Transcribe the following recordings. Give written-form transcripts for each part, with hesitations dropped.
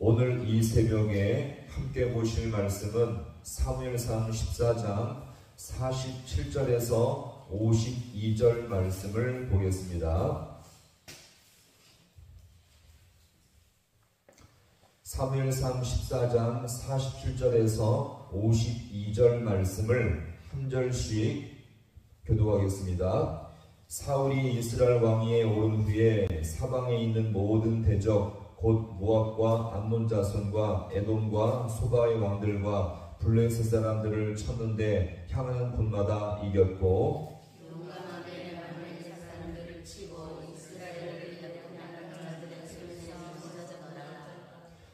오늘 이 새벽에 함께 보실 말씀은 사무엘상 14장 47절에서 52절 말씀을 보겠습니다. 사무엘상 14장 47절에서 52절 말씀을 한 절씩 교독하겠습니다. 사울이 이스라엘 왕위에 오른 후에 사방에 있는 모든 대적 곧 모압과 암몬 자손과 에돔과 소바의 왕들과 블레셋 사람들을 쳤는데 향하는 곳마다 이겼고 용감하게 아말렉 사람들을 치고 이스라엘을 약혼하는 자들의 손에서 찾아내라.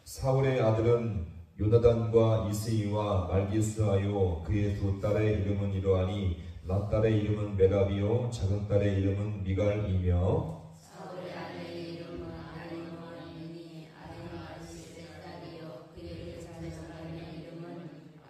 사울의 아들은 요나단과 이스이와 말기수하요 그의 두 딸의 이름은 이러하니 맏딸의 이름은 메라비요 작은 딸의 이름은 미갈이며 사울의 아내의 이름은 아히노아이니 아히노아스의 딸이요 그의 자녀의 이름은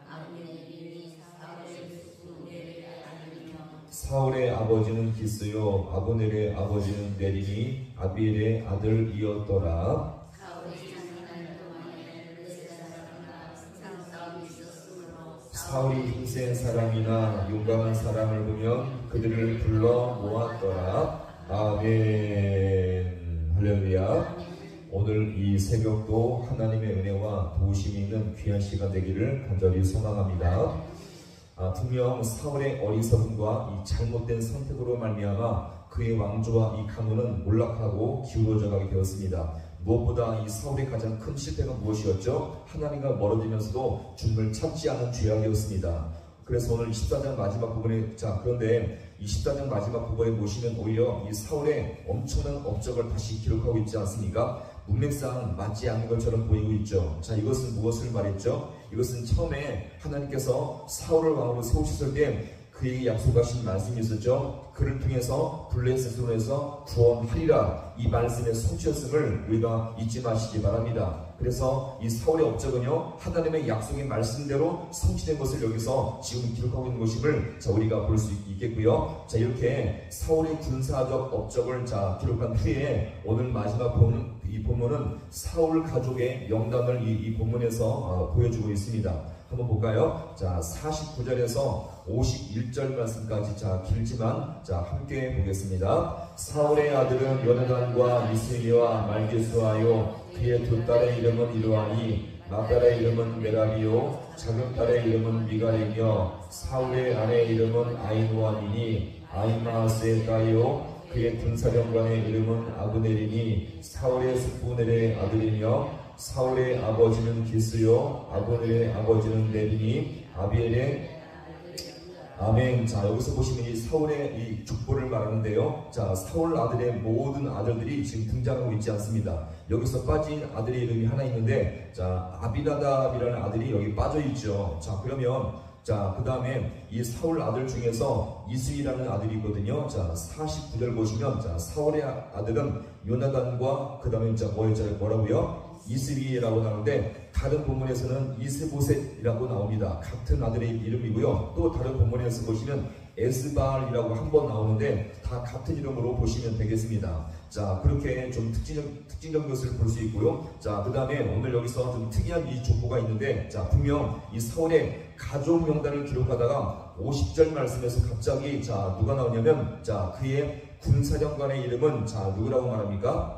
아브넬이니 사울의 숙부 네리의 아들이며 사울의 아버지는 기스요 아브넬의 아버지는 네리니 아비엘의 아들이었더라. 사울이 장난할 동안에 블레셋 사람과 항상 싸움이 있었으므로 사울이 힘센 사람이나 용감한 사람을 보면 그들을 불러 모았더라. 아멘. 할렐루야. 오늘 이 새벽도 하나님의 은혜와 도우심이 있는 귀한 시간 되기를 간절히 소망합니다. 분명 사울의 어리석음과 이 잘못된 선택으로 말미암아 그의 왕조와 이 가문은 몰락하고 기울어져 가게 되었습니다. 무엇보다 이 사울의 가장 큰 실패가 무엇이었죠? 하나님과 멀어지면서도 주님을 찾지 않은 죄악이었습니다. 그래서 오늘 14장 마지막 부분에 그런데 이 14장 마지막 부분에 보시면 오히려 이 사울의 엄청난 업적을 다시 기록하고 있지 않습니까? 문맥상 맞지 않는 것처럼 보이고 있죠. 이것은 무엇을 말했죠? 이것은 처음에 하나님께서 사울을 왕으로 세우셨을 때 그에게 약속하신 말씀이 있었죠. 그를 통해서 블레셋으로 해서 구원하리라. 이 말씀의 성취였음을 우리가 잊지 마시기 바랍니다. 그래서 이 사울의 업적은요 하나님의 약속의 말씀대로 성취된 것을 여기서 지금 기록하고 있는 것임을 우리가 볼 수 있겠고요. 이렇게 사울의 군사적 업적을 기록한 후에 오늘 마지막 이 본문은 사울 가족의 명단을 이 본문에서 보여주고 있습니다. 한번 볼까요? 49절에서 51절 말씀까지 길지만 함께 보겠습니다. 사울의 아들은 요나단과 이스이와 말기수하요 그의 두 딸의 이름은 이러하니 맏딸의 이름은 메라비요 작은 딸의 이름은 미갈이며 사울의 아내의 이름은 아히노아미니 아히마아스의 딸이요 그의 군사령관의 이름은 아브넬이니 사울의 숙부 넬의 아들이며 사울의 아버지는 기스요 아브넬의 아버지는 네리니 아비엘의 아멘. 여기서 보시면 이 사울의 이 족보를 말하는데요. 사울 아들의 모든 아들들이 지금 등장하고 있지 않습니다. 여기서 빠진 아들의 이름이 하나 있는데, 아비나답이라는 아들이 여기 빠져 있죠. 그러면, 그 다음에 이 사울 아들 중에서 이스이라는 아들이 있거든요. 49절 보시면, 사울의 아들은 요나단과, 그 다음에 뭐라고요? 이스비라고 나오는데 다른 본문에서는 이스보셋이라고 나옵니다. 같은 아들의 이름이고요. 또 다른 본문에서 보시면 에스바알이라고 한 번 나오는데 다 같은 이름으로 보시면 되겠습니다. 그렇게 좀 특징적인 것을 볼 수 있고요. 그 다음에 오늘 여기서 좀 특이한 이 족보가 있는데 분명 이 사울의 가족 명단을 기록하다가 50절 말씀에서 갑자기 누가 나오냐면 그의 군사령관의 이름은 누구라고 말합니까?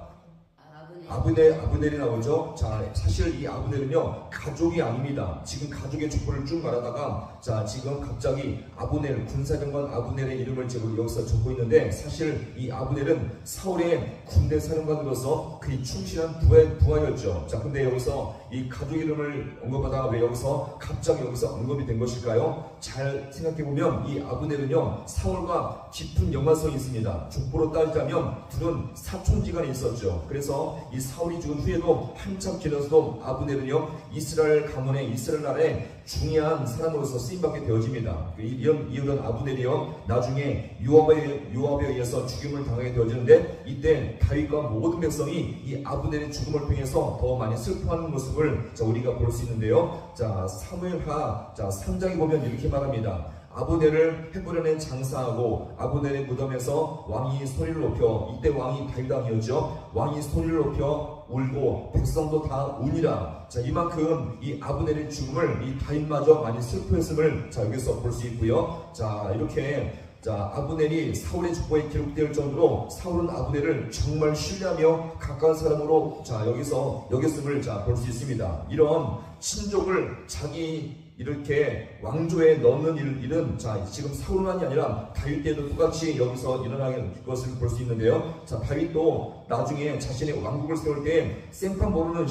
아브넬이 나오죠. 사실 이 아브넬은요 가족이 아닙니다. 지금 가족의 족보를 쭉 말하다가 지금 갑자기 아브넬 군사령관 아브넬의 이름을 지금 여기서 적고 있는데 사실 이 아브넬은 사울의 군대 사령관으로서 그의 충실한 부하였죠. 근데 여기서 이 가족 이름을 언급하다가 왜 여기서 갑자기 여기서 언급이 된 것일까요? 잘 생각해보면 이 아브넬은요 사울과 깊은 연관성이 있습니다. 족보로 따지자면 둘은 사촌지간에 있었죠. 그래서 이 사울이 죽은 후에도 한참 지나서도 아브넬은요 이스라엘 가문의 이스라엘 나라의 중요한 사람으로서 쓰임받게 되어집니다. 이런 아브넬이요 나중에 요압에 의해서 죽임을 당하게 되어지는데 이때 다윗과 모든 백성이 이 아브넬의 죽음을 통해서 더 많이 슬퍼하는 모습을 우리가 볼 수 있는데요. 사무엘하 3장에 보면 이렇게 말합니다. 아브넬을 헤브론에 장사하고 아브넬의 무덤에서 왕이 소리를 높여, 이때 왕이 다윗 왕이었죠. 왕이 소리를 높여 울고 백성도 다 우니라. 자, 이만큼 이 아브넬의 죽음을 이 다윗마저 많이 슬퍼했음을 자 여기서 볼 수 있고요. 자, 이렇게 자 아브넬이 사울의 족보에 기록될 정도로 사울은 아브넬을 정말 신뢰하며 가까운 사람으로 자 여기서 여겼음을 자 볼 수 있습니다. 이런 친족을 자기 이렇게 왕조에 넣는 일은 자 지금 사울만이 아니라 다윗 때도 똑같이 여기서 일어나는 것을 볼 수 있는데요. 자, 다윗도 나중에 자신의 왕국을 세울 때 생판 모르는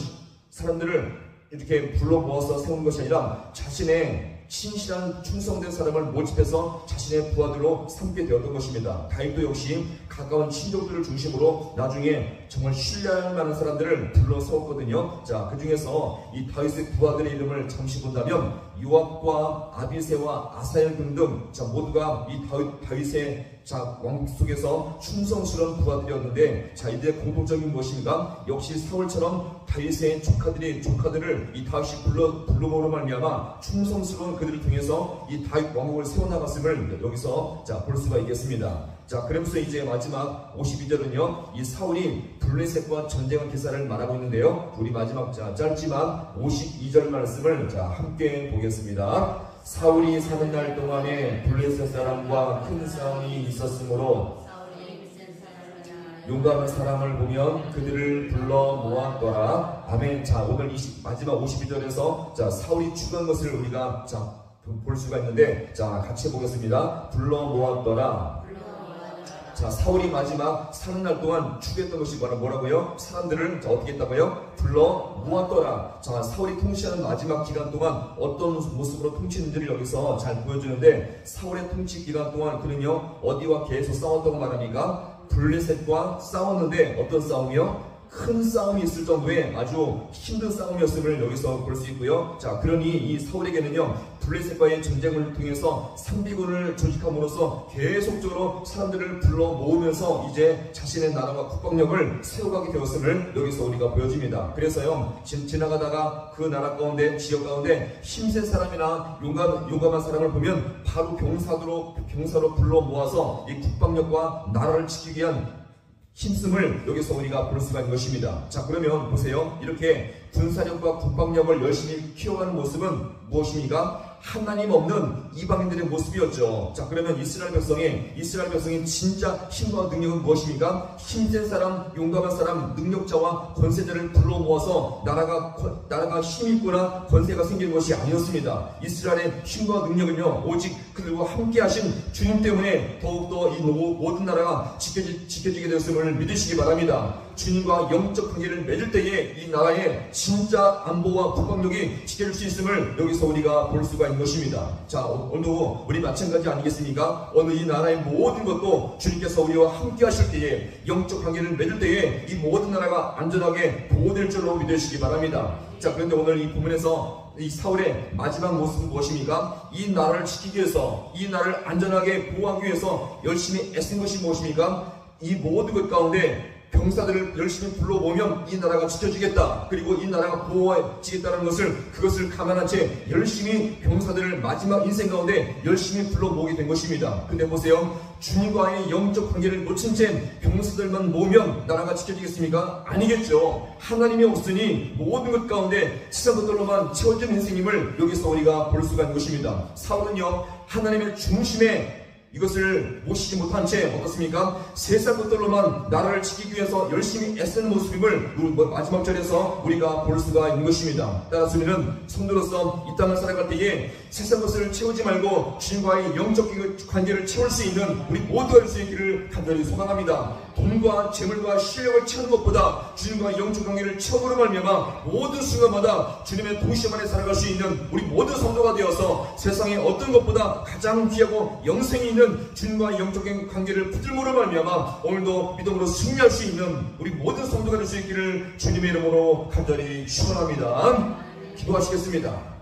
사람들을 이렇게 불러 모아서 세운 것이 아니라 자신의 신실한 충성된 사람을 모집해서 자신의 부하들로 삼게 되었던 것입니다. 다윗도 역시 가까운 친족들을 중심으로 나중에 정말 신뢰할 만한 사람들을 불러 세웠거든요. 자, 그 중에서 이 다윗의 부하들의 이름을 잠시 본다면 요압과 아비새와 아사엘 등등 자 모두가 이 다윗의 자 왕국 속에서 충성스러운 부하들이었는데, 자 이들의 공통적인 무엇인가? 역시 사울처럼 다윗의 조카들을 이 다윗이 불러모으로 말미암아 충성스러운 그들을 통해서 이 다윗 왕국을 세워나갔음을 여기서 자 볼 수가 있겠습니다. 자, 그러면서 이제 마지막 52절은요 이 사울이 블레셋과 전쟁한 기사를 말하고 있는데요. 우리 마지막 자 짧지만 52절 말씀을 자 함께 보겠습니다. 사울이 사는 날 동안에 블레셋 사람과 큰 싸움이 있었으므로 용감한 사람을 보면 그들을 불러 모았더라. 아멘. 자, 오늘 마지막 52절에서 자 사울이 죽은 것을 우리가 자 볼 수가 있는데, 자 같이 보겠습니다. 불러 모았더라. 자, 사울이 마지막 사는 날 동안 죽였던 것이 뭐라고요? 사람들을 자, 어떻게 했다고요? 불러 모았더라. 자, 사울이 통치하는 마지막 기간 동안 어떤 모습으로 통치했는지를 여기서 잘 보여주는데, 사울의 통치 기간 동안 그는요 어디와 계속 싸웠다고 말합니까? 블레셋과 싸웠는데 어떤 싸움이요? 큰 싸움이 있을 정도의 아주 힘든 싸움이었음을 여기서 볼 수 있고요. 자, 그러니 이 사울에게는요 블레셋과의 전쟁을 통해서 상비군을 조직함으로써 계속적으로 사람들을 불러 모으면서 이제 자신의 나라와 국방력을 세워가게 되었음을 여기서 우리가 보여줍니다. 그래서요 지나가다가 그 나라 가운데 지역 가운데 힘센 사람이나 용감한 사람을 보면 바로 병사로 불러 모아서 이 국방력과 나라를 지키기 위한 힘씀을 여기서 우리가 볼 수가 있는 것입니다. 자, 그러면 보세요. 이렇게 군사력과 국방력을 열심히 키워가는 모습은 무엇입니까? 하나님 없는 이방인들의 모습이었죠. 자, 그러면 이스라엘 백성이 진짜 힘과 능력은 무엇입니까? 힘센 사람, 용감한 사람, 능력자와 권세자를 불러 모아서 나라가 힘이 있거나 권세가 생기는 것이 아니었습니다. 이스라엘의 힘과 능력은요 오직 그들과 함께 하신 주님 때문에 더욱더 이 모든 나라가 지켜지게 되었음을 믿으시기 바랍니다. 주님과 영적 관계를 맺을 때에 이 나라의 진짜 안보와 국방력이 지켜질 수 있음을 여기서 우리가 볼 수가 있는 것입니다. 자, 오늘도 우리 마찬가지 아니겠습니까? 오늘 이 나라의 모든 것도 주님께서 우리와 함께 하실 때에, 영적 관계를 맺을 때에 이 모든 나라가 안전하게 보호될 줄로 믿으시기 바랍니다. 자, 그런데 오늘 이 부분에서 이 사울의 마지막 모습은 무엇입니까? 이 나라를 지키기 위해서, 이 나라를 안전하게 보호하기 위해서 열심히 애쓴 것이 무엇입니까? 이 모든 것 가운데 병사들을 열심히 불러보면 이 나라가 지켜지겠다, 그리고 이 나라가 보호해지겠다는 그것을 감안한 채 열심히 병사들을 마지막 인생 가운데 열심히 불러 모으게 된 것입니다. 근데 보세요, 주님과의 영적 관계를 놓친 채 병사들만 모으면 나라가 지켜지겠습니까? 아니겠죠. 하나님이 없으니 모든 것 가운데 세상 것들로만 채워진 인생임을 여기서 우리가 볼 수가 있는 것입니다. 사울은요 하나님의 중심에 이것을 모시지 못한 채 어떻습니까? 세상 것들로만 나라를 지키기 위해서 열심히 애쓰는 모습임을 마지막 절에서 우리가 볼 수가 있는 것입니다. 따라서 우리는 성도로서 이 땅을 살아갈 때에 세상 것을 채우지 말고 주님과의 영적 관계를 채울 수 있는 우리 모두가 될 수 있기를 간절히 소망합니다. 돈과 재물과 실력을 채우는 것보다 주님과의 영적 관계를 채우므로 말미암아 모든 순간마다 주님의 동심 안에 살아갈 수 있는 우리 모든 성도가 되어서 세상의 어떤 것보다 가장 귀하고 영생이 있는 주님과의 영적인 관계를 붙들므로 말미암아 오늘도 믿음으로 승리할 수 있는 우리 모든 성도가 될 수 있기를 주님의 이름으로 간절히 축원합니다. 기도하시겠습니다.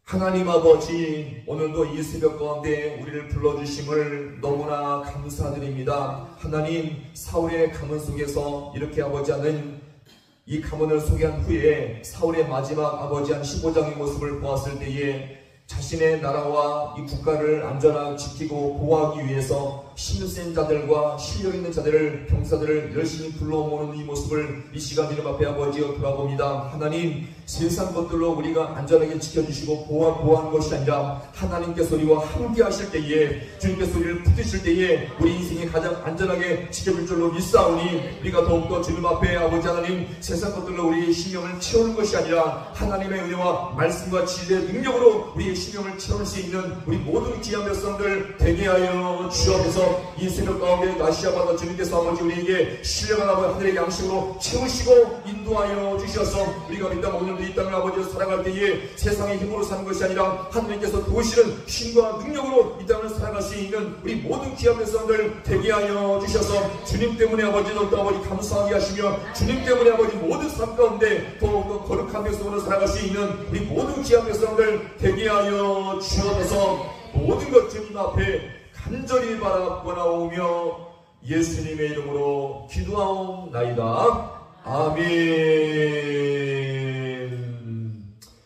하나님 아버지, 오늘도 이 새벽 가운데 우리를 불러주심을 너무나 감사드립니다. 하나님, 사울의 가문 속에서 이렇게 아버지 하는 이 가문을 소개한 후에 사울의 마지막 아버지 한 15장의 모습을 보았을 때에 자신의 나라와 이 국가를 안전하게 지키고 보호하기 위해서 힘센 자들과 실력 있는 자들을, 병사들을 열심히 불러모으는 이 모습을 이 시간 주님 앞에 아버지여 돌아봅니다. 하나님, 세상 것들로 우리가 안전하게 지켜주시고 보호하는 것이 아니라 하나님께서 우리와 함께 하실 때에, 주님께서 우리를 붙드실 때에 우리 인생이 가장 안전하게 지켜줄 줄로 믿사오니, 우리가 더욱더 주님 앞에 아버지 하나님, 세상 것들로 우리의 심령을 채우는 것이 아니라 하나님의 은혜와 말씀과 진리의 능력으로 우리의 심령을 채울 수 있는 우리 모든 귀한 백성들 되게 하여 주옵소서. 이 새벽 가운데 나시아바다 주님께서 아버지 우리에게 신령한 아버지 하늘의 양식으로 채우시고 인도하여 주셔서 우리가 믿다 오늘도 이 땅을 아버지로 살아갈 때에 세상의 힘으로 사는 것이 아니라 하나님께서 도우시는 힘과 능력으로 이 땅을 살아갈 수 있는 우리 모든 귀한 백성들 되게 하여 주셔서 주님 때문에 아버지도 또 아버지 감사하게 하시며 주님 때문에 아버지 모든 삶 가운데 더욱더 거룩한 백성으로 살아갈 수 있는 우리 모든 귀한 백성들 되게 하여 주셔서 모든 것 주님 앞에 간절히 바라보나오며 예수님의 이름으로 기도하옵나이다. 아멘.